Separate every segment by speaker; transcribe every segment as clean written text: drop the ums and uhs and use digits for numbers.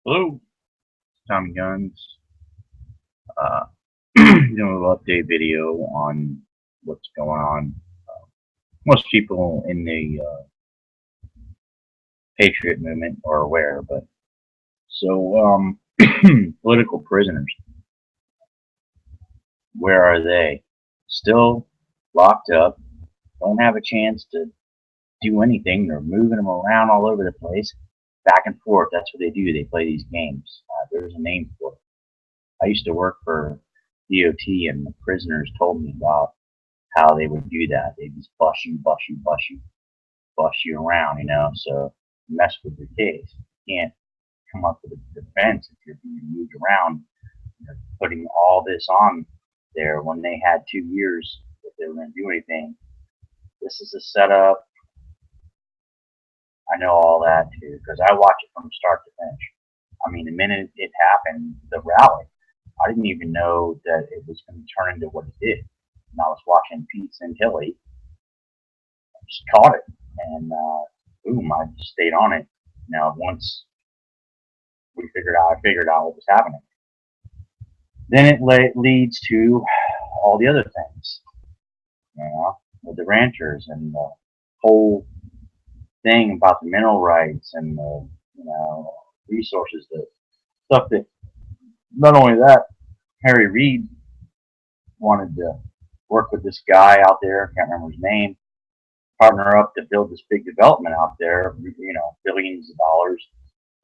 Speaker 1: Hello, Tommy Guns. Uh, doing a little update video on what's going on. Most people in the Patriot movement are aware, but political prisoners, where are they? Still locked up, don't have a chance to do anything. They're moving them around all over the place, back and forth. That's what they do. They play these games. There's a name for it. I used to work for DOT, and the prisoners told me about how they would do that. They just bust you around, so mess with your case. You can't come up with a defense if you're being moved around. They're putting all this on there when they had 2 years if they were going to do anything. This is a setup. I know all that too because I watch it from start to finish. I mean, the minute it happened, the rally, I didn't even know that it was going to turn into what it did. And I was watching Pete Santilli, just caught it, and boom, I just stayed on it. Now, once I figured out what was happening. Then it leads to all the other things, with the ranchers and the whole thing about the mineral rights and the, resources, the stuff that, not only that, Harry Reid wanted to work with this guy out there, can't remember his name, partner up to build this big development out there, billions of dollars,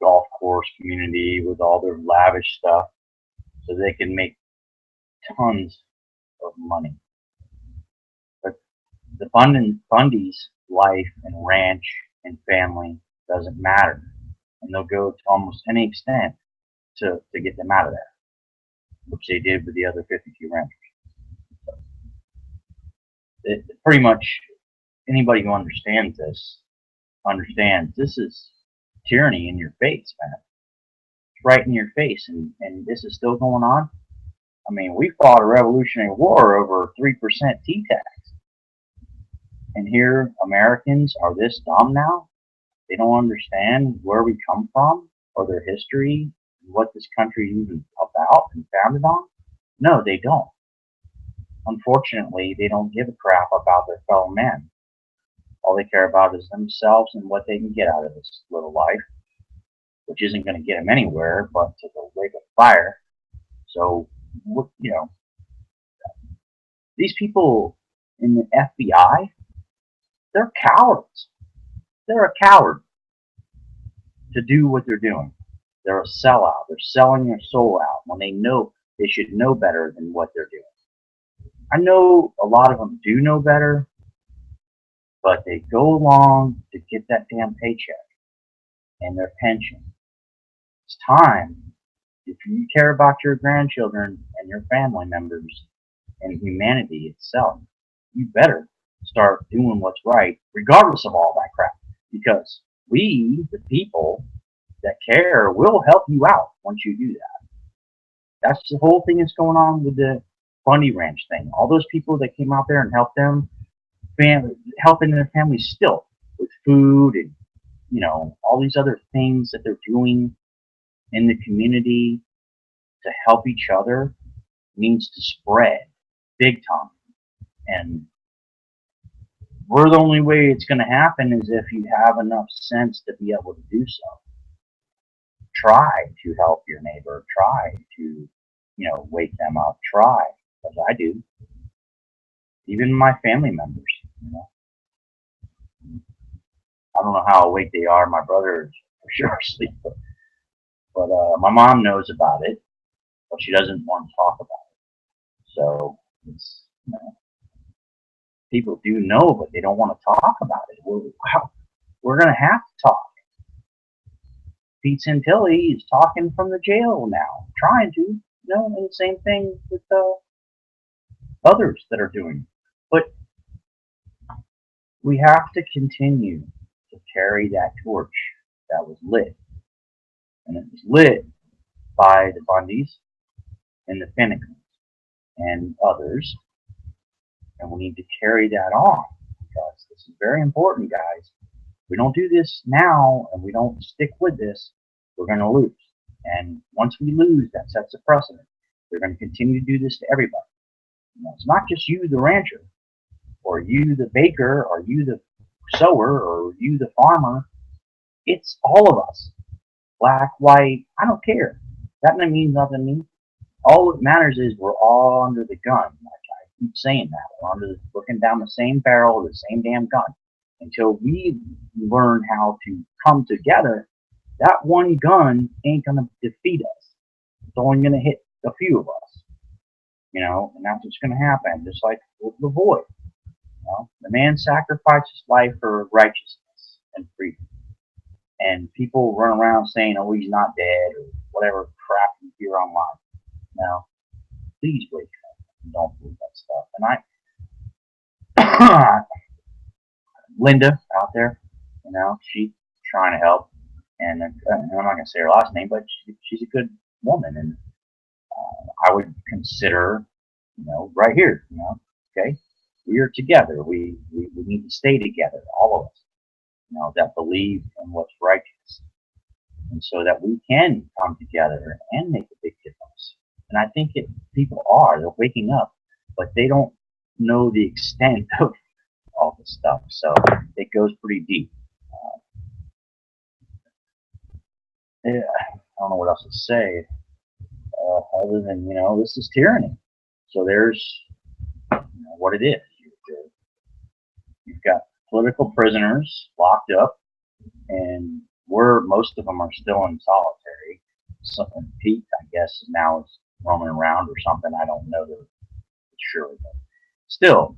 Speaker 1: golf course community with all their lavish stuff, so they can make tons of money. But the Bundy's life and ranch and family doesn't matter, and they'll go to almost any extent to get them out of there, which they did with the other 52 ranchers. Pretty much anybody who understands this is tyranny in your face, man. It's right in your face, and this is still going on. I mean, we fought a revolutionary war over 3% T-tax. And here, Americans are this dumb now. They don't understand where we come from or their history, what this country is even about and founded on. No, they don't. Unfortunately, they don't give a crap about their fellow men. All they care about is themselves and what they can get out of this little life, which isn't going to get them anywhere but to the lake of fire. So, these people in the FBI, they're cowards. They're a coward to do what they're doing. They're a sellout. They're selling their soul out when they know they should know better than what they're doing. I know a lot of them do know better, but they go along to get that damn paycheck and their pension. It's time, if you care about your grandchildren and your family members and humanity itself, you better start doing what's right, regardless of all that crap. Because we, the people that care, will help you out once you do that. That's the whole thing that's going on with the Bundy Ranch thing. All those people that came out there and helped them, helping their families still with food and all these other things that they're doing in the community to help each other needs to spread big time. And the only way it's going to happen is if you have enough sense to be able to do so. Try to help your neighbor. Try to, wake them up. Try, as I do. Even my family members, I don't know how awake they are. My brother is for sure asleep, but my mom knows about it, but she doesn't want to talk about it. So it's, people do know, but they don't want to talk about it. We're going to have to talk. Pete Santilli is talking from the jail now, trying to, and the same thing with others that are doing. But we have to continue to carry that torch that was lit. And it was lit by the Bundys and the Finnegans and others. And we need to carry that on because this is very important, guys. If we don't do this now and we don't stick with this, we're going to lose. And once we lose, that sets a precedent. They're going to continue to do this to everybody. It's not just you, the rancher, or you, the baker, or you, the sower, or you, the farmer. It's all of us. Black, white, I don't care. That means nothing to me. All that matters is we're all under the gun. Like I keep saying that. We're looking down the same barrel of the same damn gun. Until we learn how to come together, that one gun ain't going to defeat us. It's only going to hit a few of us. And that's what's going to happen. Just like with the boy. The man sacrificed his life for righteousness and freedom. And people run around saying, oh, he's not dead, or whatever crap you hear online. Now, please wake up and don't believe that stuff. And Linda out there, she's trying to help. And I'm not going to say her last name, but she's a good woman. And I would consider, right here, okay, we are together. We need to stay together, all of us, that believe in what's righteous. And so that we can come together and make a big difference. And I think people they're waking up, but they don't know the extent of all this stuff. So it goes pretty deep. Yeah, I don't know what else to say other than, this is tyranny. So there's what it is. You've got political prisoners locked up, and most of them are still in solitary. Something Pete, I guess, now is roaming around or something. I don't know for sure, but still,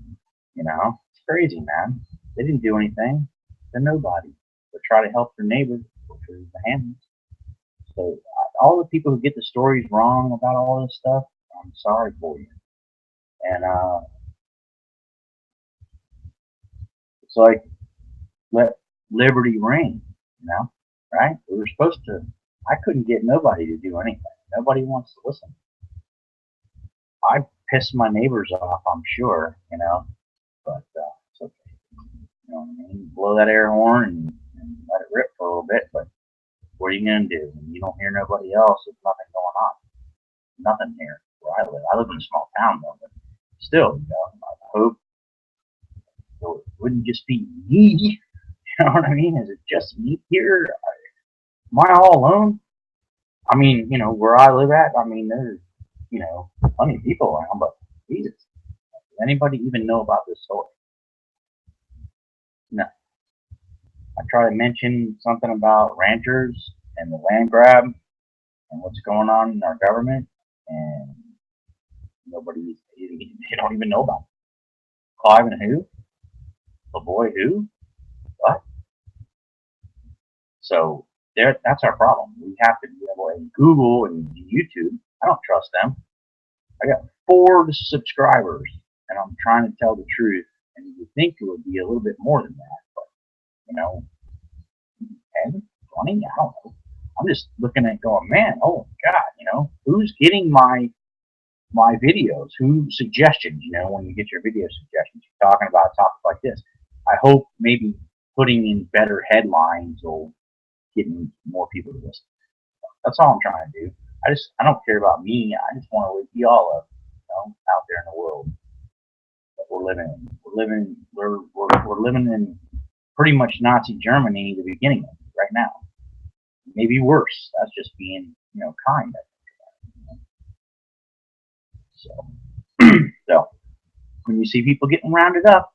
Speaker 1: it's crazy, man. They didn't do anything. They're nobody. They try to help their neighbors, which is the Hammonds. So all the people who get the stories wrong about all this stuff, I'm sorry for you. And it's like, let liberty reign, right? We were supposed to. I couldn't get nobody to do anything. Nobody wants to listen. I piss my neighbors off, I'm sure, but it's okay. You know what I mean? Blow that air horn and let it rip for a little bit, but what are you going to do? When you don't hear nobody else, there's nothing going on. Nothing here where I live. I live in a small town, though, but still, I hope it wouldn't just be me. You know what I mean? Is it just me here? Am I all alone? I mean, where I live at, I mean, there's, plenty of people around, but Jesus, does anybody even know about this story? No. I try to mention something about ranchers and the land grab and what's going on in our government, and they don't even know about it. Clive and who? The boy who? What? So that's our problem. We have to be able to Google and YouTube. I don't trust them. I got 4 subscribers, and I'm trying to tell the truth. And you would think it would be a little bit more than that, but 10, 20, I don't know. I'm just looking at it going, man, oh God, who's getting my videos? Who suggestions? When you get your video suggestions, you're talking about topics like this. I hope maybe putting in better headlines will get more people to listen. That's all I'm trying to do. I don't care about me. I just want to wake you all up, out there in the world that we're living in. We're living in pretty much Nazi Germany, the beginning of it, right now. Maybe worse. That's just being, kind. So when you see people getting rounded up,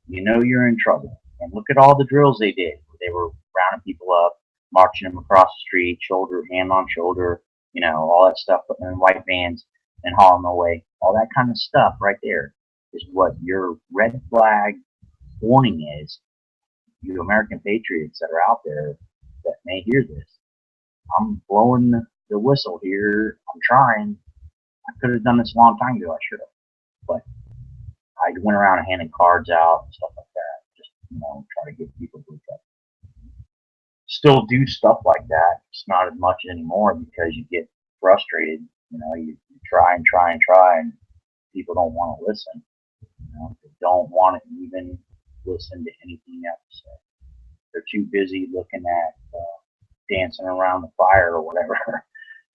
Speaker 1: you're in trouble. And look at all the drills they did. They were rounding people up, marching them across the street, hand on shoulder, all that stuff, putting them in white vans and hauling them away. All that kind of stuff right there is what your red flag warning is. You American patriots that are out there that may hear this. I'm blowing the whistle here. I'm trying. I could have done this a long time ago. I should have. But I went around handing cards out and stuff like that. Just, try to get people to still do stuff like that. It's not as much anymore because you get frustrated. You try and try and try, and people don't want to listen. They don't want to even listen to anything you have to say. They're too busy looking at dancing around the fire or whatever.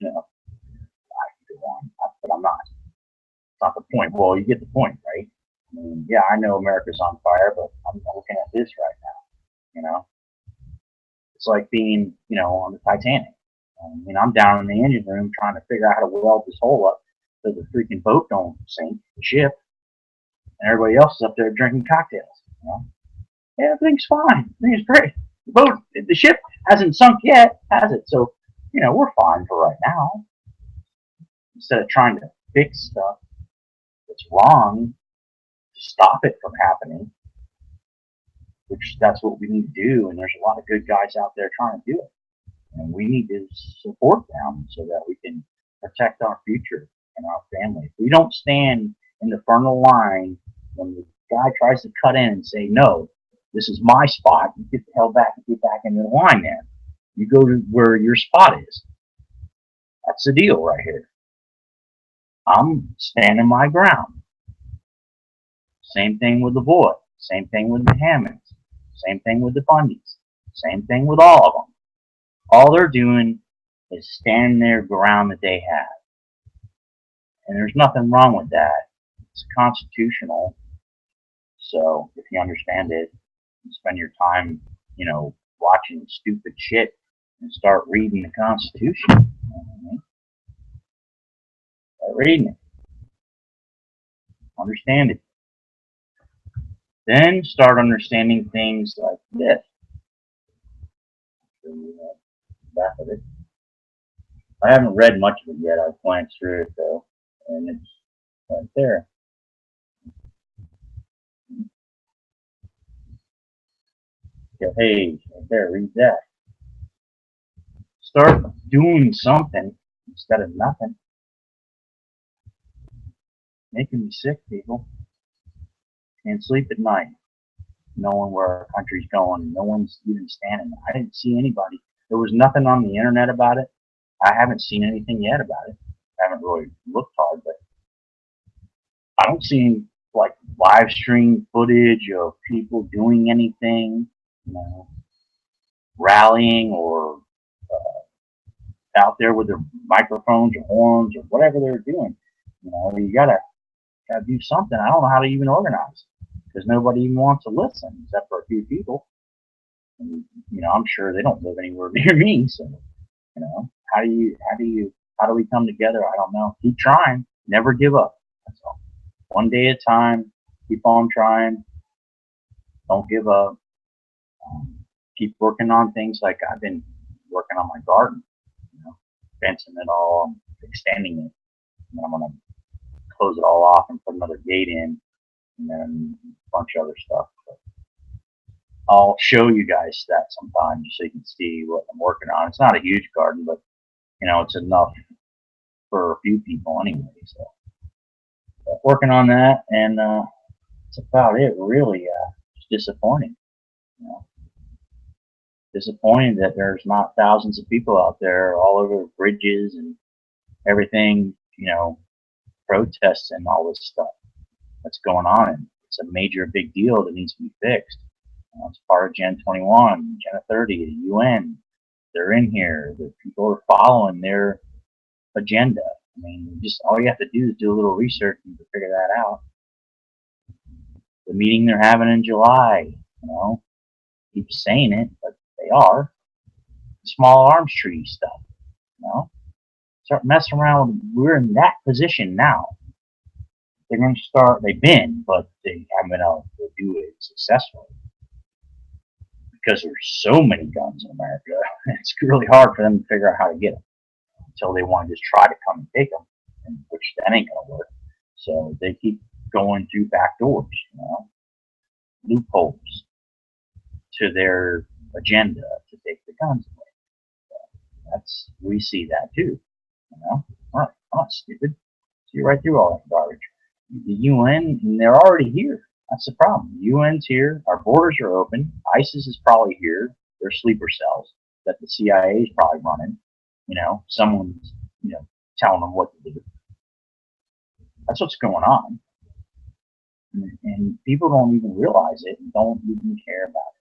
Speaker 1: You know, I could go on, but I'm not. It's not the point. Well, you get the point, right? I mean, yeah, I know America's on fire, but I'm looking at this right now. You know, it's like being, on the Titanic. I mean, I'm down in the engine room trying to figure out how to weld this hole up so the freaking boat don't sink, the ship, and everybody else is up there drinking cocktails. Yeah, everything's fine. Everything's great. The ship hasn't sunk yet, has it? So, we're fine for right now. Instead of trying to fix stuff that's wrong to stop it from happening, which that's what we need to do. And there's a lot of good guys out there trying to do it. And we need to support them so that we can protect our future and our family. If we don't stand in the front of the line when the guy tries to cut in and say, no, this is my spot, you get the hell back and get back into the line there. You go to where your spot is. That's the deal right here. I'm standing my ground. Same thing with the Void. Same thing with the Hammonds. Same thing with the Bundys. Same thing with all of them. All they're doing is standing their ground that they have. And there's nothing wrong with that. It's constitutional. So if you understand it, you spend your time, watching stupid shit and start reading the Constitution. Start reading it. Understand it. Then start understanding things like this. Back of it. I haven't read much of it yet. I've glanced through it though, and it's right there. Yeah, hey, right there, read that. Start doing something instead of nothing. Making me sick, people. Can't sleep at night, knowing where our country's going. No one's even standing. I didn't see anybody. There was nothing on the internet about it. I haven't seen anything yet about it. I haven't really looked hard, but I don't see any, like, live stream footage of people doing anything, rallying or out there with their microphones or horns or whatever they're doing. You gotta do something. I don't know how to even organize because nobody even wants to listen except for a few people. And, I'm sure they don't live anywhere near me. So, how do we come together? I don't know. Keep trying. Never give up. That's all. One day at a time. Keep on trying. Don't give up. Keep working on things like I've been working on my garden. Fencing it all, extending it. And I'm gonna close it all off and put another gate in, and then a bunch of other stuff. But I'll show you guys that sometime just so you can see what I'm working on. It's not a huge garden, but it's enough for a few people anyway. So working on that, and that's about it. Really, it's disappointing. Disappointing that there's not thousands of people out there all over bridges and everything, protests and all this stuff that's going on. And it's a major big deal that needs to be fixed. It's part of Gen 21, Gen 30, the UN. They're in here. The people are following their agenda. I mean, just all you have to do is do a little research and figure that out. The meeting they're having in July, keep saying it, but they are. Small arms treaty stuff, Start messing around with, we're in that position now. They're going to start, they've been, but they haven't been able to do it successfully. Because there's so many guns in America, it's really hard for them to figure out how to get them. Until they want to just try to come and take them, which that ain't going to work. So they keep going through back doors, loopholes to their agenda to take the guns away. So we see that too. I'm not stupid. See right through all that garbage. The UN, and they're already here. That's the problem. The UN's here. Our borders are open. ISIS is probably here. They're sleeper cells that the CIA is probably running. Someone's, telling them what to do. That's what's going on. And people don't even realize it and don't even care about it.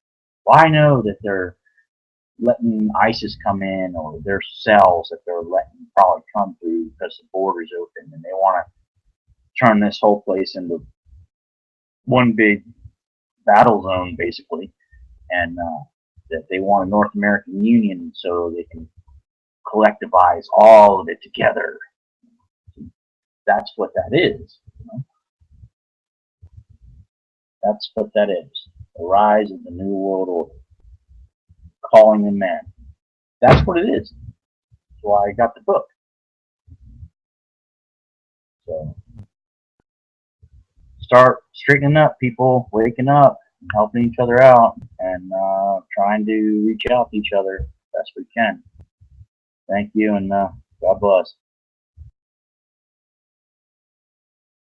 Speaker 1: Well, I know that they're letting ISIS come in, or their cells that they're letting probably come through because the border's open, and they want to turn this whole place into one big battle zone, basically, and that they want a North American Union so they can collectivize all of it together. That's what that is. You know? That's what that is. The rise of the New World Order, calling in man. That's what it is. That's why I got the book. So start straightening up, people, waking up, helping each other out, and trying to reach out to each other best we can. Thank you, and God bless.